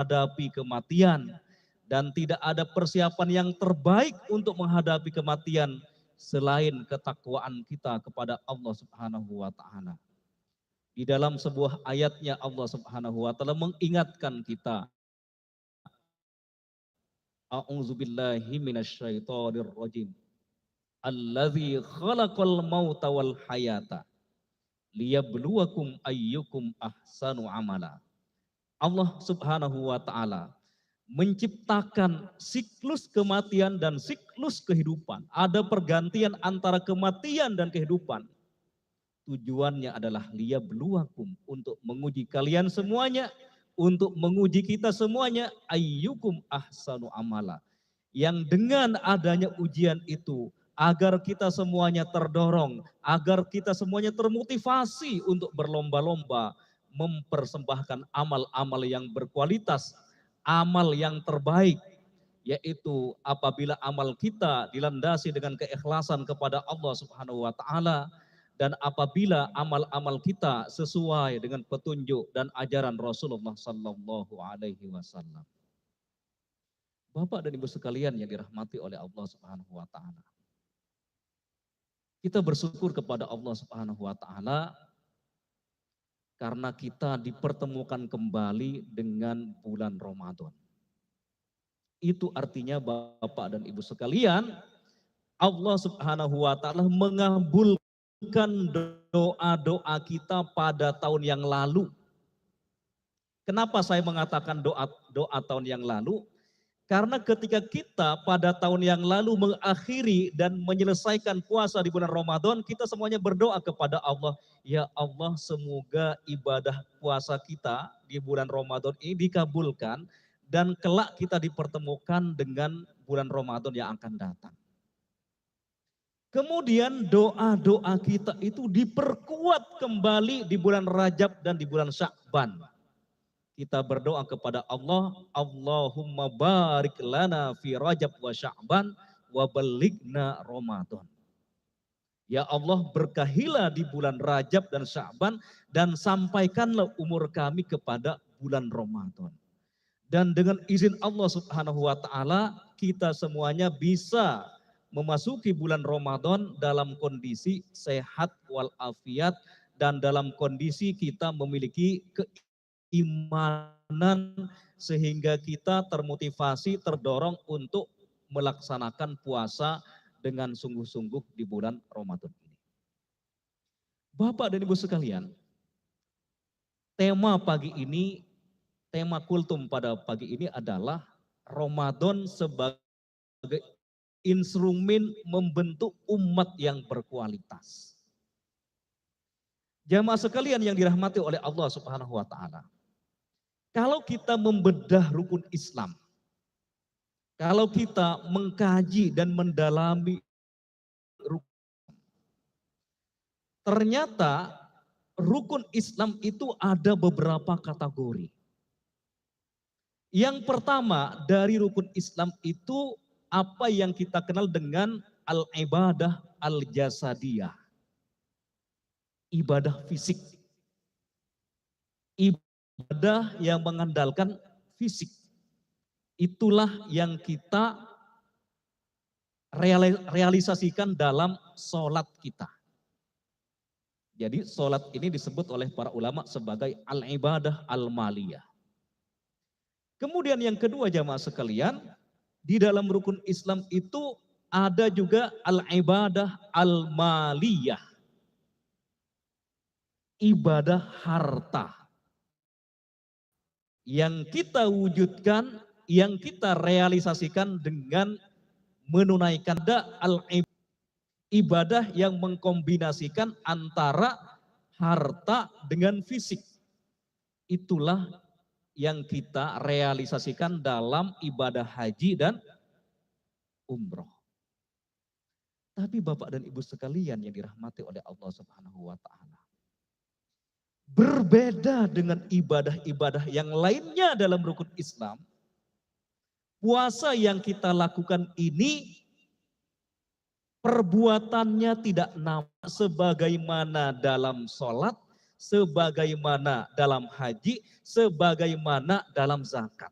menghadapi kematian. Dan tidak ada persiapan yang terbaik untuk menghadapi kematian selain ketakwaan kita kepada Allah Subhanahu wa taala. Di dalam sebuah ayatnya Allah Subhanahu wa taala mengingatkan kita, A'udzubillahi minasyaitonir rajim. Allazi khalaqal mauta wal hayata liyabluwakum ayyukum ahsanu amala. Allah Subhanahu wa taala menciptakan siklus kematian dan siklus kehidupan. Ada pergantian antara kematian dan kehidupan. Tujuannya adalah liyabluwakum, untuk menguji kalian semuanya, untuk menguji kita semuanya, ayyukum ahsanu amala. Yang dengan adanya ujian itu, agar kita semuanya terdorong, agar kita semuanya termotivasi untuk berlomba-lomba, mempersembahkan amal-amal yang berkualitas, amal yang terbaik, yaitu apabila amal kita dilandasi dengan keikhlasan kepada Allah Subhanahu wa taala, dan apabila amal-amal kita sesuai dengan petunjuk dan ajaran Rasulullah sallallahu alaihi wasallam. Bapak dan Ibu sekalian yang dirahmati oleh Allah Subhanahu wa taala. Kita bersyukur kepada Allah Subhanahu wa taala karena kita dipertemukan kembali dengan bulan Ramadan. Itu artinya Bapak dan Ibu sekalian, Allah Subhanahu wa taala mengabulkan doa-doa kita pada tahun yang lalu. Kenapa saya mengatakan doa tahun yang lalu? Karena ketika kita pada tahun yang lalu mengakhiri dan menyelesaikan puasa di bulan Ramadan, kita semuanya berdoa kepada Allah, ya Allah, semoga ibadah puasa kita di bulan Ramadan ini dikabulkan dan kelak kita dipertemukan dengan bulan Ramadan yang akan datang. Kemudian doa-doa kita itu diperkuat kembali di bulan Rajab dan di bulan Sya'ban. Kita berdoa kepada Allah, Allahumma barik lana fi Rajab wa Sya'ban wa balighna Ramadan. Ya Allah, berkahilah di bulan Rajab dan Sya'ban dan sampaikanlah umur kami kepada bulan Ramadan. Dan dengan izin Allah Subhanahu wa taala, kita semuanya bisa memasuki bulan Ramadan dalam kondisi sehat walafiat dan dalam kondisi kita memiliki keimanan sehingga kita termotivasi, terdorong untuk melaksanakan puasa dengan sungguh-sungguh di bulan Ramadan ini. Bapak dan Ibu sekalian, tema pagi ini, tema kultum pada pagi ini adalah Ramadan sebagai instrumen membentuk umat yang berkualitas. Jamaah sekalian yang dirahmati oleh Allah Subhanahu wa taala. Kalau kita membedah rukun Islam, kalau kita mengkaji dan mendalami rukun, ternyata rukun Islam itu ada beberapa kategori. Yang pertama dari rukun Islam itu apa yang kita kenal dengan al-ibadah al-jasadiyah. Ibadah fisik. Ibadah yang mengandalkan fisik. Itulah yang kita realisasikan dalam sholat kita. Jadi sholat ini disebut oleh para ulama sebagai al-ibadah al-maliyah. Kemudian yang kedua jamaah sekalian, di dalam rukun Islam itu ada juga al-ibadah al-maliyah. Ibadah harta. Yang kita wujudkan, yang kita realisasikan dengan menunaikan ibadah yang mengkombinasikan antara harta dengan fisik. Itulah yang kita realisasikan dalam ibadah haji dan umroh. Tapi Bapak dan Ibu sekalian yang dirahmati oleh Allah Subhanahu wa taala, berbeda dengan ibadah-ibadah yang lainnya dalam rukun Islam. Puasa yang kita lakukan ini perbuatannya tidak nama sebagaimana dalam sholat, sebagaimana dalam haji, sebagaimana dalam zakat.